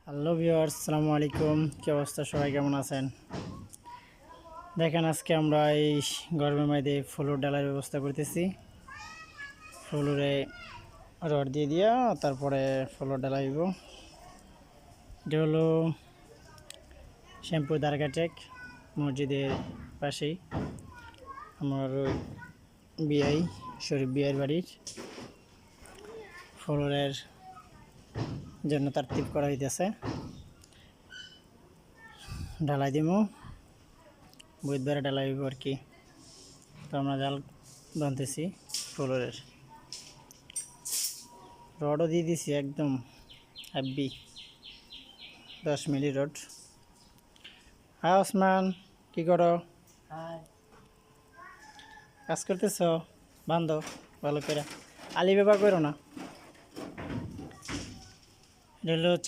Hello viewers, আসসালামু আলাইকুম। কী অবস্থা, সবাই কেমন আছেন? দেখেন, আজকে আমরা এই গরমের মধ্যে ফ্লোর ডালার ব্যবস্থা করতেছি। ফ্লোরে রড দিয়ে দিয়া তারপরে ফ্লোর ডালাইব। এটা হলো শ্যামপুর দারগাটেক মসজিদের পাশেই আমার বিআই শরীফ বিআইয়ের বাড়ির ফ্লোরের জন্য তারতিব করা হইতেছে। ঢালাই দিব, বুধবারে ঢালাই হইব আর কি। তো আমরা জাল বানতেছি ফ্লোরের, রডও দিয়ে দিছি একদম হ্যাভি 10 মিলি রড। হ্যাঁ ওসমান, কি করো? কাজ করতেছ? বান্ধ ভালো করে, আলি ব্যবহার করো না। এটা হলো